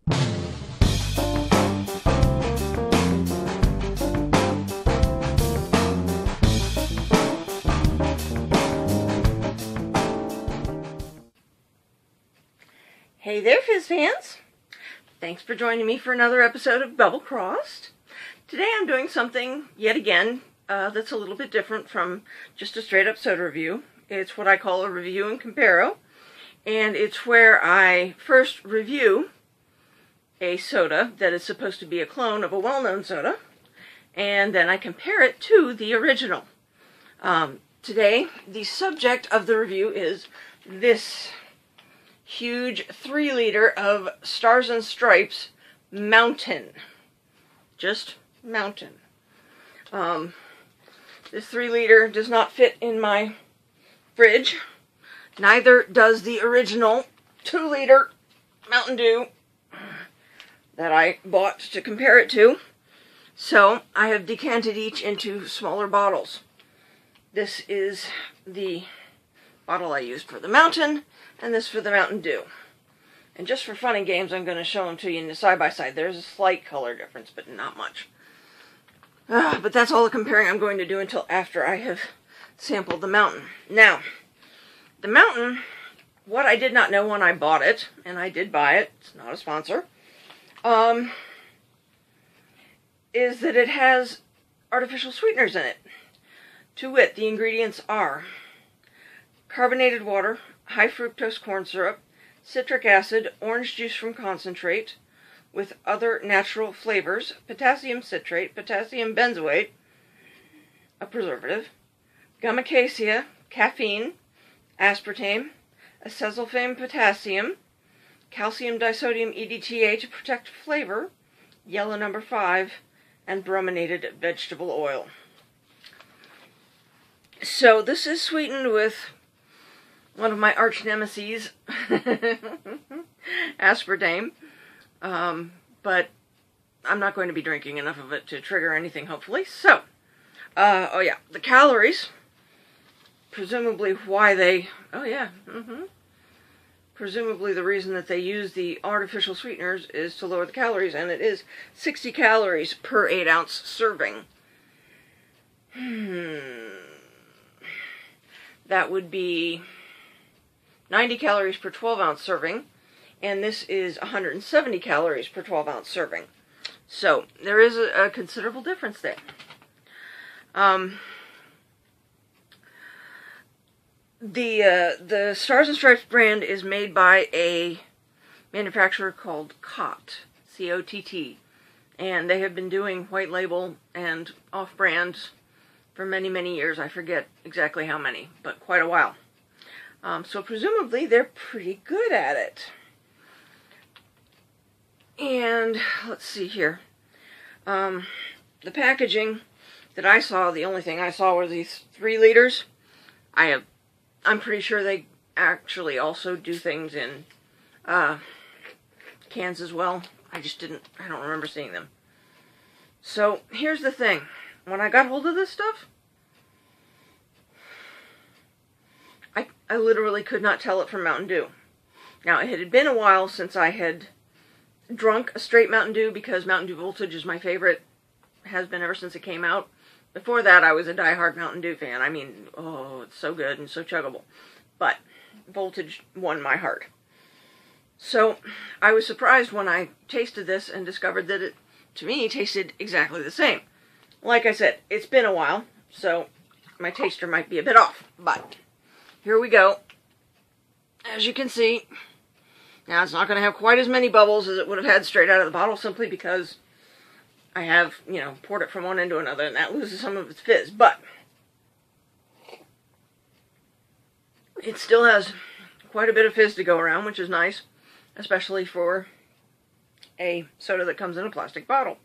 Hey there, Fizz fans! Thanks for joining me for another episode of Double Crossed. Today I'm doing something, yet again, that's a little bit different from just a straight-up soda review. It's what I call a review and comparo, and it's where I first review a soda that is supposed to be a clone of a well-known soda, and then I compare it to the original. Today, the subject of the review is this huge 3-liter of Stars and Stripes Mountain. Just Mountain. This 3-liter does not fit in my fridge. Neither does the original 2-liter Mountain Dew that I bought to compare it to. So I have decanted each into smaller bottles. This is the bottle I used for the Mountain, and this for the Mountain Dew. And just for fun and games, I'm going to show them to you in the side-by-side. There's a slight color difference, but not much. But that's all the comparing I'm going to do until after I have sampled the Mountain. Now, the Mountain, what I did not know when I bought it, and I did buy it, it's not a sponsor, is that it has artificial sweeteners in it. To wit, the ingredients are carbonated water, high fructose corn syrup, citric acid, orange juice from concentrate, with other natural flavors, potassium citrate, potassium benzoate, a preservative, gum acacia, caffeine, aspartame, acesulfame potassium, calcium disodium EDTA to protect flavor, yellow number 5, and brominated vegetable oil. So this is sweetened with one of my arch nemeses, aspartame, but I'm not going to be drinking enough of it to trigger anything, hopefully. So, oh yeah, the calories, presumably why they, presumably the reason that they use the artificial sweeteners is to lower the calories, and it is 60 calories per 8-ounce serving. That would be 90 calories per 12-ounce serving, and this is 170 calories per 12-ounce serving. So, there is a considerable difference there. The Stars and Stripes brand is made by a manufacturer called COTT, C-O-T-T, and they have been doing white label and off-brand for many, many years. I forget exactly how many, but quite a while. So presumably they're pretty good at it. And let's see here. The packaging that I saw, the only thing I saw were these 3 liters. I'm pretty sure they actually also do things in cans as well. I don't remember seeing them. So here's the thing. When I got hold of this stuff, I literally could not tell it from Mountain Dew. Now, it had been a while since I had drunk a straight Mountain Dew, because Mountain Dew Voltage is my favorite. Has been ever since it came out. Before that, I was a diehard Mountain Dew fan. I mean, oh, it's so good and so chuggable. But Voltage won my heart. So, I was surprised when I tasted this and discovered that it, to me, tasted exactly the same. Like I said, it's been a while, so my taster might be a bit off, but here we go. As you can see, now it's not going to have quite as many bubbles as it would have had straight out of the bottle, simply because I have, poured it from one end to another, and that loses some of its fizz, but it still has quite a bit of fizz to go around, which is nice, especially for a soda that comes in a plastic bottle.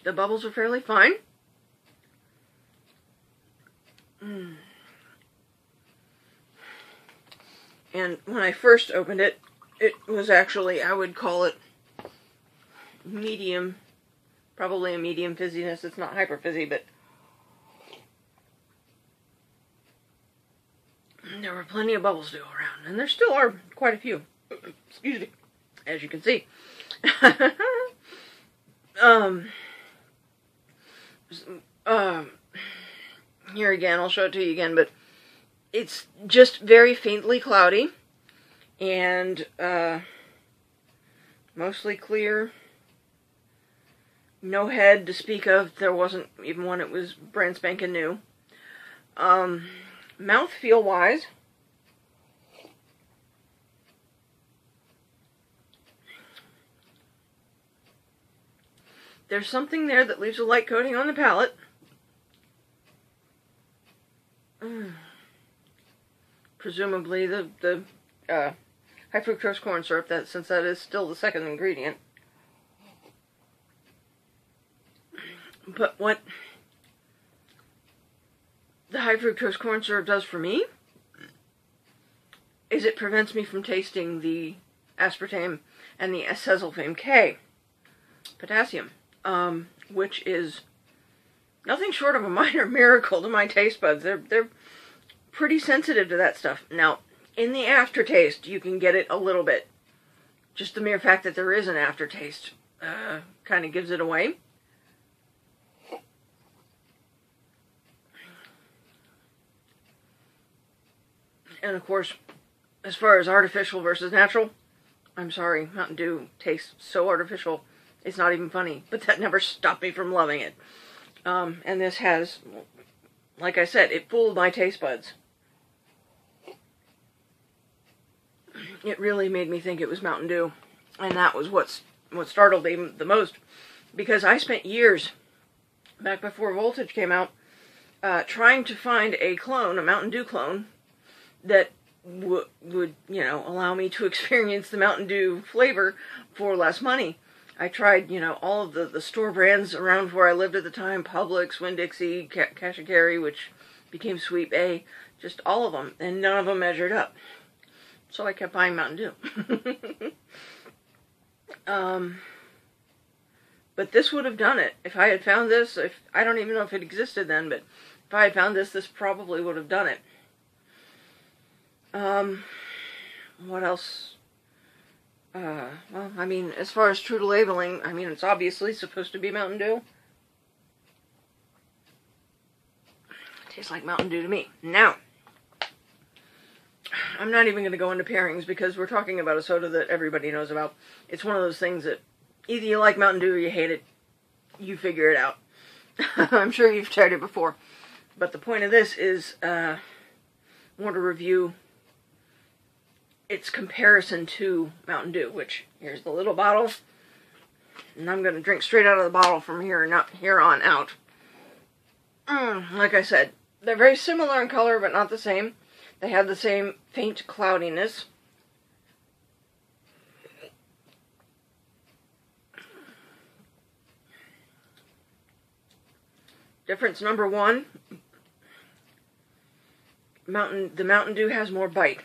The bubbles are fairly fine. And when I first opened it, it was actually, I would call it medium, probably a medium fizziness. It's not hyper fizzy, but there were plenty of bubbles to go around, and there still are quite a few. Excuse me, as you can see. Here again, I'll show it to you again, but it's just very faintly cloudy, and mostly clear. No head to speak of. There wasn't even one. It was brand spanking new. Mouthfeel wise, there's something there that leaves a light coating on the palate. Presumably the high fructose corn syrup, since that is still the second ingredient. But what the high fructose corn syrup does for me is it prevents me from tasting the aspartame and the acesulfame K potassium, which is nothing short of a minor miracle to my taste buds. They're pretty sensitive to that stuff. Now, in the aftertaste, you can get it a little bit. Just the mere fact that there is an aftertaste kind of gives it away. And of course, as far as artificial versus natural, I'm sorry, Mountain Dew tastes so artificial, it's not even funny. But that never stopped me from loving it. And this has, like I said, it fooled my taste buds. It really made me think it was Mountain Dew. And that was what startled me the most. Because I spent years, back before Voltage came out, trying to find a clone, a Mountain Dew clone, that would, you know, allow me to experience the Mountain Dew flavor for less money. I tried, you know, all of the store brands around where I lived at the time, Publix, Winn-Dixie, Cash and Carry, which became Sweet Bay, just all of them, and none of them measured up. So I kept buying Mountain Dew. But this would have done it. If I had found this, I don't even know if it existed then, but if I had found this, this probably would have done it. What else? Well, I mean, as far as true to labeling, I mean, it's obviously supposed to be Mountain Dew. It tastes like Mountain Dew to me. Now, I'm not even going to go into pairings because we're talking about a soda that everybody knows about. It's one of those things that either you like Mountain Dew or you hate it. You figure it out. I'm sure you've tried it before. But the point of this is, I want to review its comparison to Mountain Dew, which, here's the little bottle, and I'm going to drink straight out of the bottle from here on out. Like I said, they're very similar in color, but not the same. They have the same faint cloudiness. Difference number one, the Mountain Dew has more bite.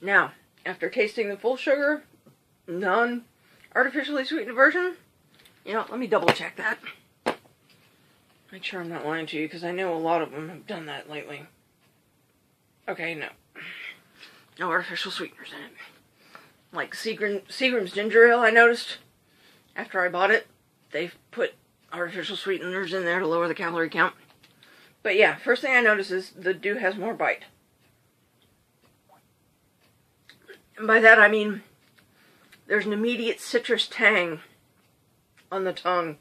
Now, after tasting the full sugar, non-artificially sweetened version, you know, let me double check that. Make sure I'm not lying to you, because I know a lot of them have done that lately. Okay, no. No artificial sweeteners in it. Like Seagram's ginger ale, I noticed, after I bought it, they've put artificial sweeteners in there to lower the calorie count. But yeah, first thing I noticed is the Dew has more bite. And by that I mean there's an immediate citrus tang on the tongue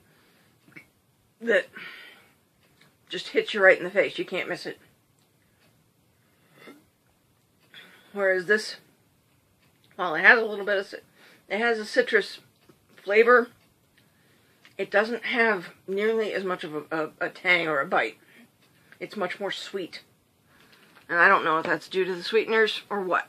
that just hits you right in the face. You can't miss it. Whereas this, while it has a little bit of, it has a citrus flavor, it doesn't have nearly as much of a tang or a bite. It's much more sweet. And I don't know if that's due to the sweeteners or what.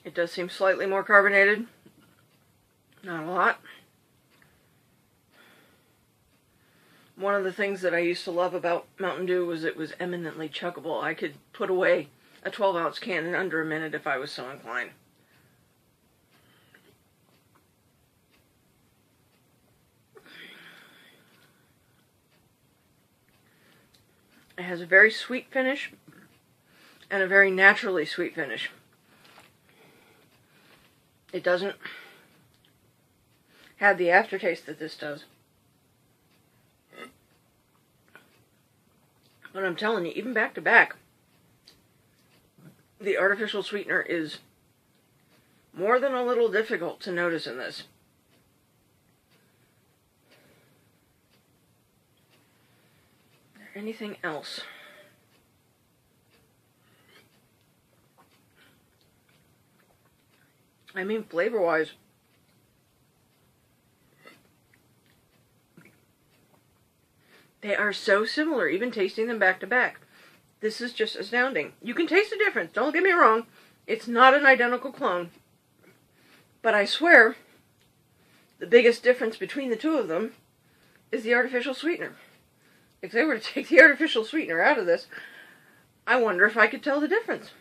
It does seem slightly more carbonated. Not a lot. One of the things that I used to love about Mountain Dew was it was eminently chuggable. I could put away a 12-ounce can in under a minute if I was so inclined. It has a very sweet finish and a very naturally sweet finish. It doesn't have the aftertaste that this does. But I'm telling you, even back to back, the artificial sweetener is more than a little difficult to notice in this. Anything else? I mean, flavor-wise, they are so similar, even tasting them back to back. This is just astounding. You can taste the difference, don't get me wrong. It's not an identical clone. But I swear, the biggest difference between the two of them is the artificial sweetener. If they were to take the artificial sweetener out of this, I wonder if I could tell the difference.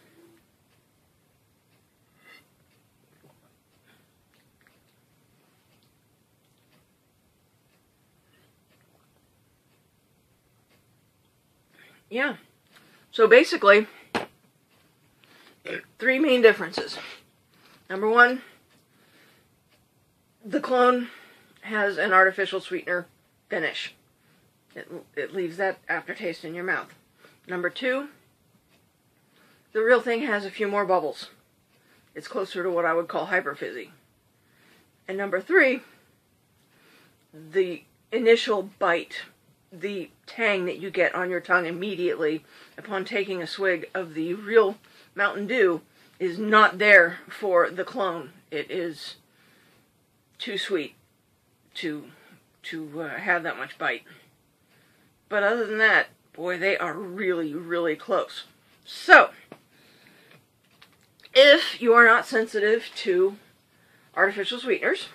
Yeah. So basically, three main differences. Number one, the clone has an artificial sweetener finish. It leaves that aftertaste in your mouth. Number two, the real thing has a few more bubbles. It's closer to what I would call hyper fizzy. And number three, the initial bite, the tang that you get on your tongue immediately upon taking a swig of the real Mountain Dew is not there for the clone. It is too sweet to have that much bite. But other than that, boy, they are really, really close. So, if you are not sensitive to artificial sweeteners,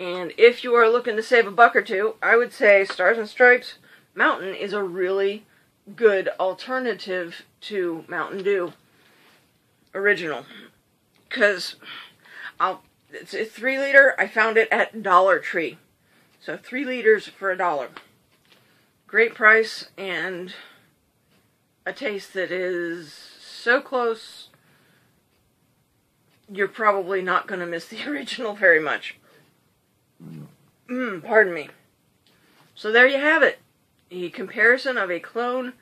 and if you are looking to save a buck or two, I would say Stars and Stripes Mountain is a really good alternative to Mountain Dew Original. Because it's a 3 liter. I found it at Dollar Tree. So 3 liters for $1. Great price and a taste that is so close, you're probably not going to miss the original very much. Pardon me. So there you have it. The comparison of a clone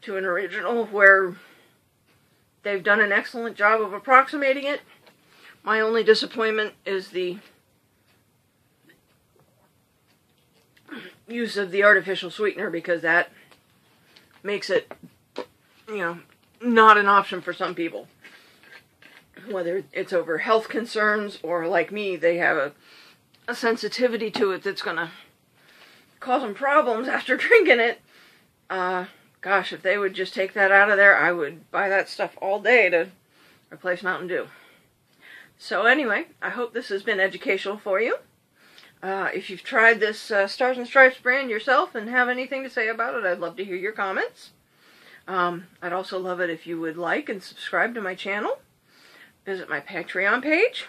to an original where they've done an excellent job of approximating it. My only disappointment is the use of the artificial sweetener, because that makes it, not an option for some people. Whether it's over health concerns or, like me, they have a sensitivity to it that's going to cause them problems after drinking it. Gosh, if they would just take that out of there, I would buy that stuff all day to replace Mountain Dew. So anyway, I hope this has been educational for you. If you've tried this Stars and Stripes brand yourself and have anything to say about it, I'd love to hear your comments. I'd also love it if you would like and subscribe to my channel. Visit my Patreon page.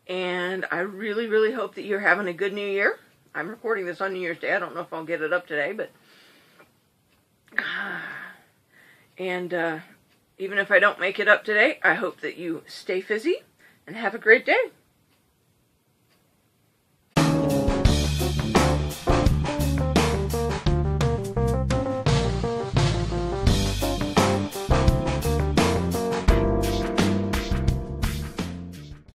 And I really, really hope that you're having a good New Year. I'm recording this on New Year's Day. I don't know if I'll get it up today, but... And even if I don't make it up today, I hope that you stay fizzy and have a great day.